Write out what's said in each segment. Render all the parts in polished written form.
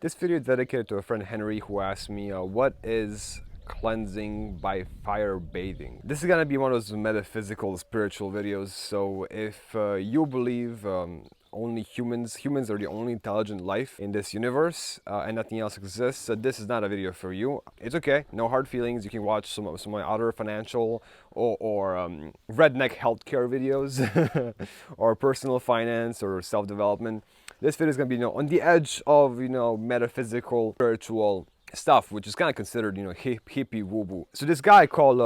This video is dedicated to a friend Henry who asked me, what is cleansing by fire bathing? This is gonna be one of those metaphysical, spiritual videos. So if you believe only humans are the only intelligent life in this universe and nothing else exists, this is not a video for you. It's okay, no hard feelings. You can watch some of my other financial or redneck healthcare videos or personal finance or self-development. This video is going to be, on the edge of, metaphysical, spiritual stuff, which is kind of considered, hippie woo-woo. So this guy called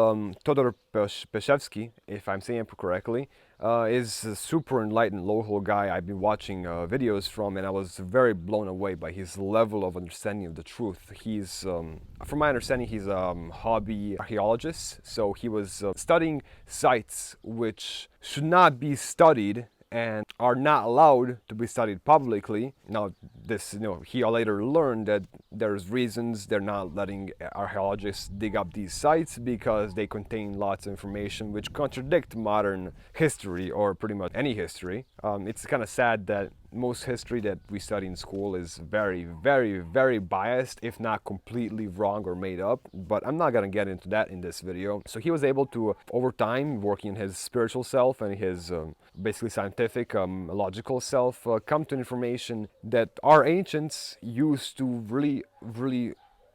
Todor Peshevsky, if I'm saying it correctly, is a super enlightened local guy I've been watching videos from, and I was very blown away by his level of understanding of the truth. He's, from my understanding, he's a hobby archaeologist, so he was studying sites which should not be studied and are not allowed to be studied publicly. Now, this, he later learned that there's reasons they're not letting archaeologists dig up these sites because they contain lots of information which contradict modern history or pretty much any history. It's kind of sad that most history that we study in school is very, very, very biased, if not completely wrong or made up. But I'm not gonna get into that in this video. So he was able to, over time, working on his spiritual self and his basically scientific, logical self, come to information that our ancients used to really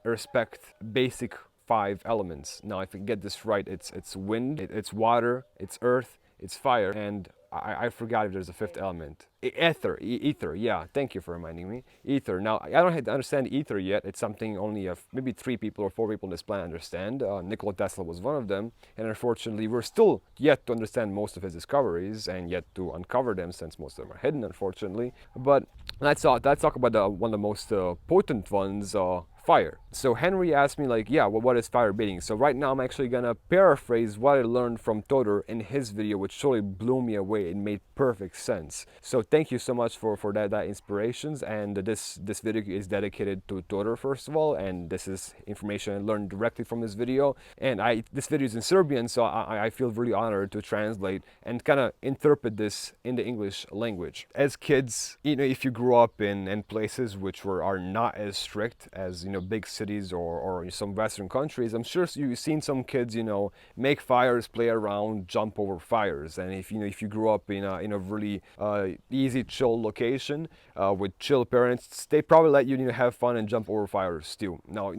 respect basic 5 elements. Now, if you get this right, it's wind, it's water, it's earth, it's fire, and I forgot if there's a 5th element. Ether, yeah, thank you for reminding me. Ether. Now, I don't understand ether yet. It's something only maybe 3 people or 4 people on this planet understand. Nikola Tesla was one of them, and unfortunately, we're still yet to understand most of his discoveries and yet to uncover them, since most of them are hidden, unfortunately. But let's talk about one of the most potent ones, fire. So Henry asked me, like, yeah, well, what is fire bathing? So right now I'm actually gonna paraphrase what I learned from Todor in his video, which totally blew me away. It made perfect sense. So thank you so much for that inspirations. And this video is dedicated to Todor, first of all, and this is information I learned directly from this video. And this video is in Serbian, so I feel really honored to translate and kind of interpret this in the English language. As kids, if you grew up in places which are not as strict as big cities or some Western countries, I'm sure you've seen some kids, make fires, play around, jump over fires. And if you grew up in a really easy, chill location with chill parents, they probably let you have fun and jump over fires too. Now,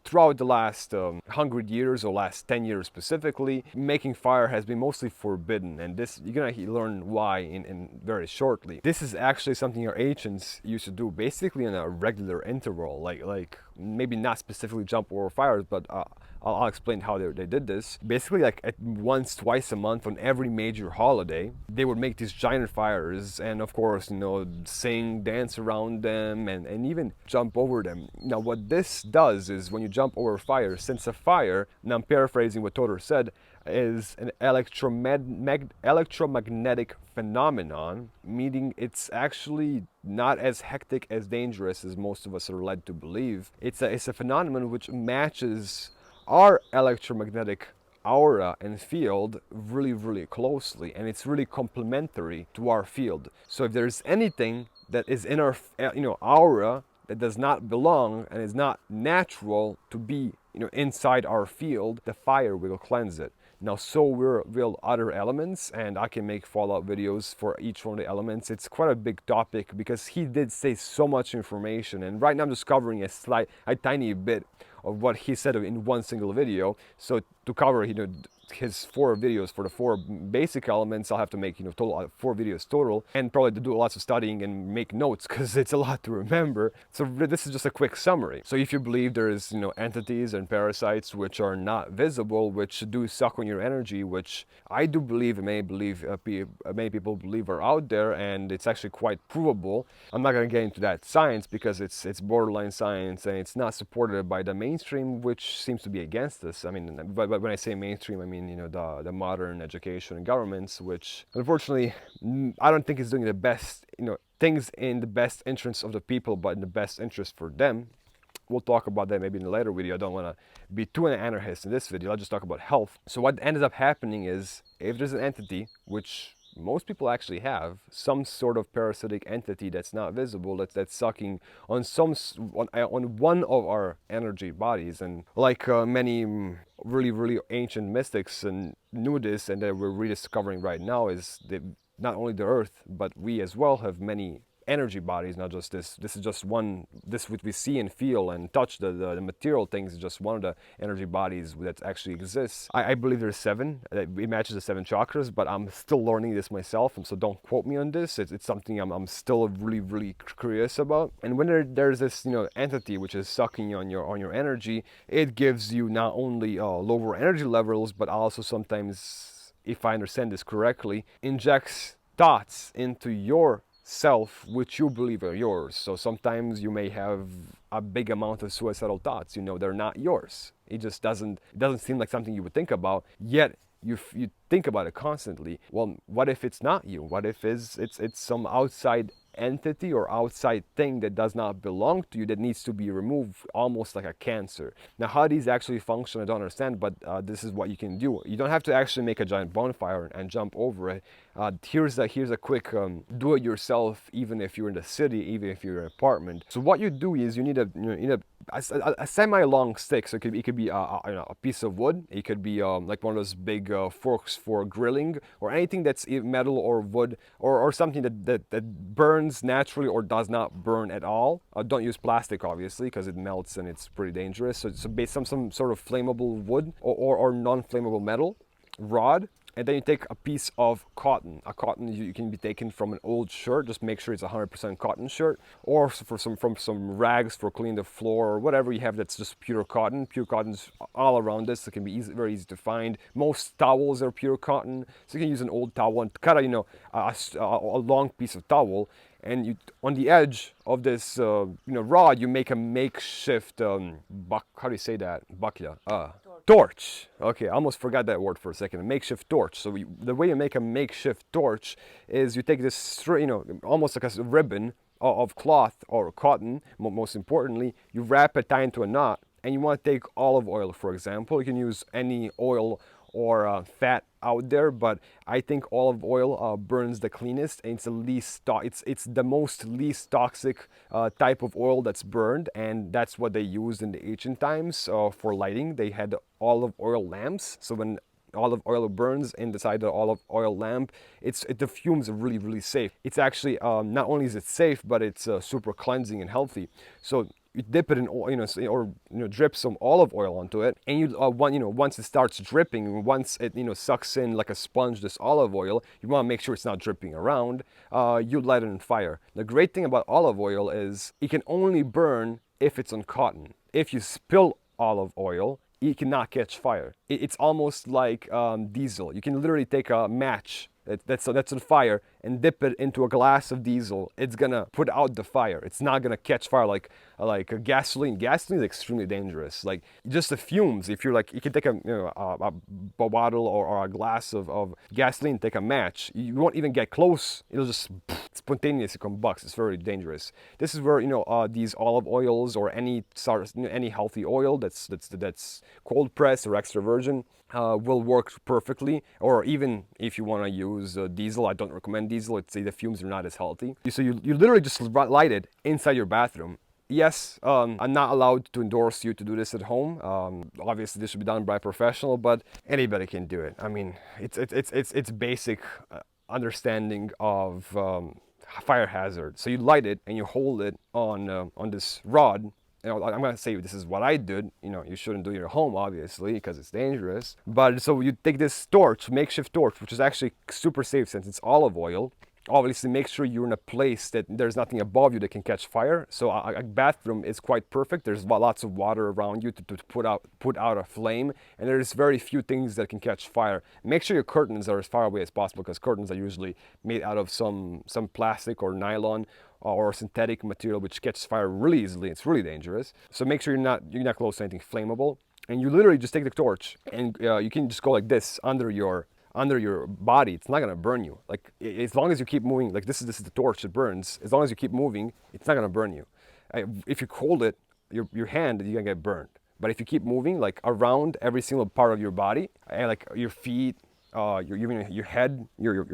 throughout the last 100 years or last 10 years specifically, making fire has been mostly forbidden, and this you're gonna learn why in very shortly. This is actually something our ancients used to do basically in a regular interval, like maybe not specifically jump over fires, but I'll explain how they did this. Basically, like once, twice a month on every major holiday, they would make these giant fires and, of course, sing, dance around them, and even jump over them. Now, what this does is when you jump over fire, since a fire, and I'm paraphrasing what Todor said, is an electromagnetic phenomenon, meaning it's actually not as hectic, as dangerous as most of us are led to believe. It's a phenomenon which matches our electromagnetic aura and field really closely, and it's really complementary to our field. So if there's anything that is in our aura that does not belong and is not natural to be inside our field, the fire will cleanse it. Now, so will other elements, and I can make follow-up videos for each one of the elements. It's quite a big topic because he did say so much information, and right now I'm just covering a tiny bit of what he said in one single video. So to cover his 4 videos for the 4 basic elements, I'll have to make total 4 videos total, and probably to do lots of studying and make notes because it's a lot to remember. So this is just a quick summary. So if you believe there's entities and parasites which are not visible, which do suck on your energy, which I do believe and many people believe are out there, and it's actually quite provable. I'm not going to get into that science because it's borderline science and it's not supported by the mainstream, which seems to be against us. I mean, but when I say mainstream, I mean the modern education and governments, which unfortunately I don't think is doing the best things in the best interest of the people, but in the best interest for them. We'll talk about that maybe in a later video. I don't want to be too an anarchist in this video. I'll just talk about health. So what ended up happening is, if there's an entity which most people actually have some sort of parasitic entity that's not visible, that's sucking on on one of our energy bodies. And like many really ancient mystics and knew this, and that we're rediscovering right now, is that not only the earth, but we as well have many energy bodies, not just this. This is just one. This what we see and feel and touch, the material things, is just one of the energy bodies that actually exists. I believe there's 7. It matches the 7 chakras, but I'm still learning this myself, and so don't quote me on this. It's something I'm still really curious about. And when there's this entity which is sucking on your energy, it gives you not only lower energy levels, but also sometimes, if I understand this correctly, injects thoughts into your self which you believe are yours. So sometimes you may have a big amount of suicidal thoughts. They're not yours. It just doesn't seem like something you would think about, yet you think about it constantly. Well, what if it's not you? What if it's some outside entity or outside thing that does not belong to you, that needs to be removed, almost like a cancer? Now, how these actually function, I don't understand, but this is what you can do. You don't have to actually make a giant bonfire and jump over it. Here's a quick do-it-yourself, even if you're in the city, even if you're in an apartment. So what you do is you need a semi-long stick. So it could be a piece of wood. It could be like one of those big forks for grilling, or anything that's metal or wood, or something that burns naturally or does not burn at all. Don't use plastic, obviously, because it melts and it's pretty dangerous. So based on some sort of flammable wood or non-flammable metal rod. And then you take a piece of cotton. A cotton you can be taken from an old shirt. Just make sure it's 100% cotton shirt, or from some rags for cleaning the floor, or whatever you have that's just pure cotton. Pure cotton's all around this. It can be very easy to find. Most towels are pure cotton, so you can use an old towel and cut a long piece of towel. And you, on the edge of this rod, you make a makeshift how do you say that? Bakya. Torch. Okay, I almost forgot that word for a second. A makeshift torch. So the way you make a makeshift torch is you take this, almost like a ribbon of cloth or cotton. Most importantly, you wrap it, tie into a knot, and you want to take olive oil, for example. You can use any oil or fat out there, but I think olive oil burns the cleanest, and it's the most least toxic type of oil that's burned, and that's what they used in the ancient times for lighting. They had olive oil lamps, so when olive oil burns inside the olive oil lamp, the fumes are really safe. It's actually not only is it safe, but it's super cleansing and healthy. So you dip it in oil, or drip some olive oil onto it, and once it starts dripping, once it sucks in like a sponge this olive oil, you want to make sure it's not dripping around. You light it on fire. The great thing about olive oil is it can only burn if it's on cotton. If you spill olive oil, it cannot catch fire. It's almost like diesel. You can literally take a match that's on fire and dip it into a glass of diesel. It's gonna put out the fire. It's not gonna catch fire like a gasoline. Gasoline is extremely dangerous. Like just the fumes. If you're you can take a bottle or a glass of gasoline, take a match. You won't even get close. It'll just spontaneously combust. It's very dangerous. This is where these olive oils or any healthy oil that's cold pressed or extra virgin will work perfectly. Or even if you want to use diesel, I don't recommend diesel. The fumes are not as healthy. So you literally just light it inside your bathroom. Yes, I'm not allowed to endorse you to do this at home. Obviously, this should be done by a professional, but anybody can do it. I mean, it's basic understanding of fire hazard. So you light it and you hold it on this rod. I'm going to say this is what I did. You shouldn't do it at home, obviously, because it's dangerous. But so you take this torch, makeshift torch, which is actually super safe since it's olive oil. Obviously, make sure you're in a place that there's nothing above you that can catch fire. So a bathroom is quite perfect. There's lots of water around you to put out a flame, and there's very few things that can catch fire. Make sure your curtains are as far away as possible, because curtains are usually made out of some plastic or nylon or synthetic material, which catches fire really easily. It's really dangerous. So make sure you're not close to anything flammable. And you literally just take the torch, and you can just go like this under your body. It's not gonna burn you. Like as long as you keep moving, like this is the torch that burns. As long as you keep moving, it's not gonna burn you. If you hold it, your hand, you're gonna get burned. But if you keep moving, like around every single part of your body, and like your feet, your head, your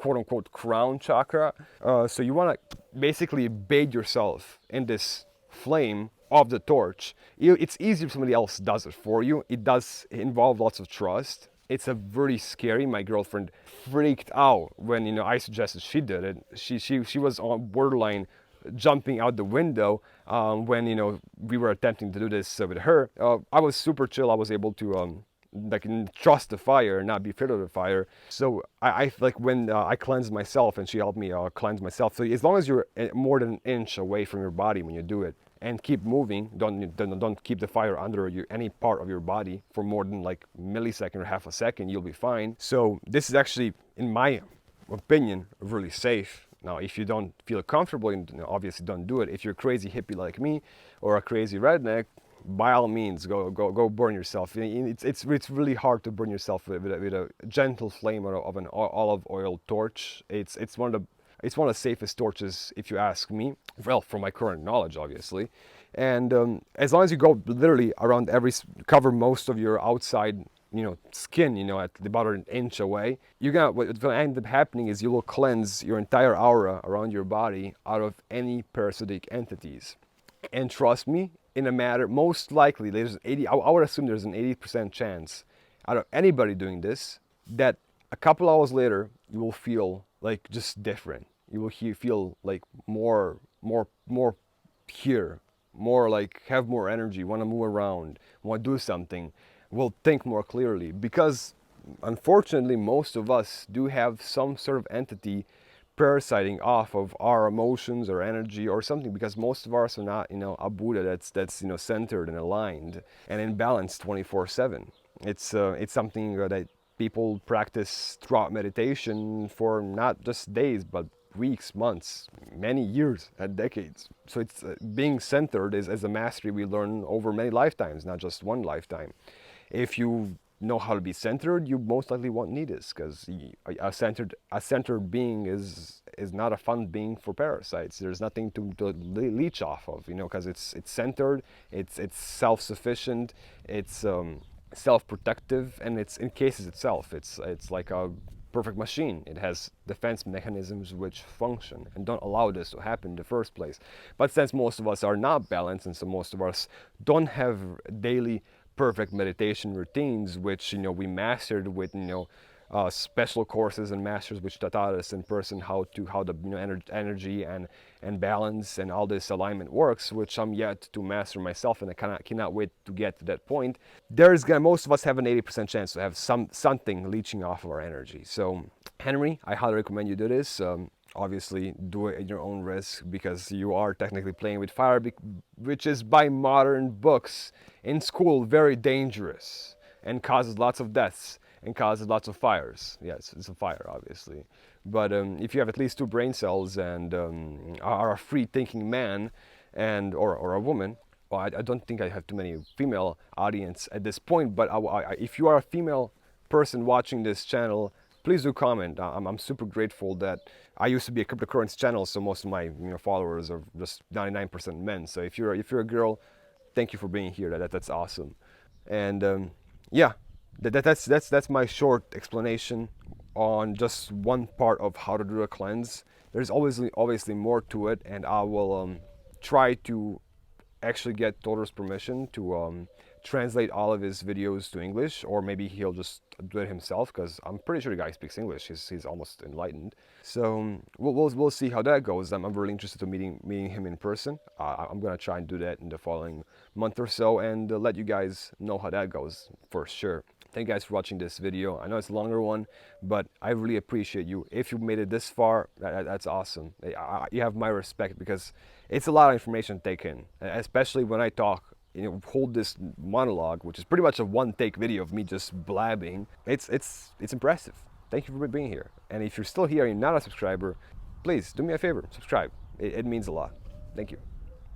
quote-unquote crown chakra. So you want to basically bathe yourself in this flame of the torch. It's easier if somebody else does it for you. It does involve lots of trust. It's a very scary. My girlfriend freaked out when I suggested she did it. She was on borderline jumping out the window when we were attempting to do this with her. I was super chill. I was able to like trust the fire, not be afraid of the fire. So I like when I cleanse myself and she helped me cleanse myself. So as long as you're more than an inch away from your body when you do it, and keep moving, don't keep the fire under any part of your body for more than like millisecond or half a second, you'll be fine. So this is actually, in my opinion, really safe. Now, if you don't feel comfortable, obviously don't do it. If you're a crazy hippie like me or a crazy redneck, by all means, go burn yourself. It's really hard to burn yourself with a gentle flame of an olive oil torch. It's one of the safest torches, if you ask me. Well, from my current knowledge, obviously. And as long as you go literally around cover most of your outside, skin, at about an inch away, what's gonna end up happening is you will cleanse your entire aura around your body out of any parasitic entities. And trust me, in a matter, most likely, I would assume there's an 80% chance out of anybody doing this that a couple hours later you will feel like just different. You will feel like more here, more like have more energy, want to move around, want to do something, will think more clearly. Because unfortunately, most of us do have some sort of entity parasiting off of our emotions or energy or something, because most of us are not, a Buddha that's centered and aligned and in balance 24/7. It's something that people practice throughout meditation for not just days, but weeks, months, many years, and decades. So it's being centered is a mastery we learn over many lifetimes, not just one lifetime. If you know how to be centered, you most likely won't need this, because a centered being is not a fun being for parasites. There's nothing to leech off of, because it's centered, it's self-sufficient, it's self-protective, and it's encases itself. It's like a perfect machine. It has defense mechanisms which function and don't allow this to happen in the first place. But since most of us are not balanced, and so most of us don't have daily perfect meditation routines, which we mastered with special courses and masters which taught us in person how the energy and balance and all this alignment works, which I'm yet to master myself, and I cannot wait to get to that point. Most of us have an 80% chance to have something leeching off of our energy. So Henry, I highly recommend you do this. Obviously do it at your own risk, because you are technically playing with fire, which is by modern books in school very dangerous and causes lots of deaths and causes lots of fires. Yes, it's a fire, obviously. But if you have at least 2 brain cells and are a free-thinking man or a woman, well, I don't think I have too many female audience at this point, but if you are a female person watching this channel, please do comment. I'm super grateful that I used to be a cryptocurrency channel, so most of my followers are just 99% men. So if you're a girl, thank you for being here. That's awesome. And yeah, that's my short explanation on just one part of how to do a cleanse. There's obviously more to it, and I will try to actually get Todor's permission to translate all of his videos to English, or maybe he'll just do it himself, because I'm pretty sure the guy speaks English. He's almost enlightened. So we'll see how that goes. I'm really interested in meeting him in person. I'm gonna try and do that in the following month or so, and let you guys know how that goes for sure. Thank you guys for watching this video. I know it's a longer one, but I really appreciate you. If you made it this far, that's awesome. You have my respect, because it's a lot of information to take in, especially when I talk. Hold this monologue, which is pretty much a one-take video of me just blabbing. It's impressive. Thank you for being here. And if you're still here and you're not a subscriber, please do me a favor, subscribe. It means a lot. Thank you.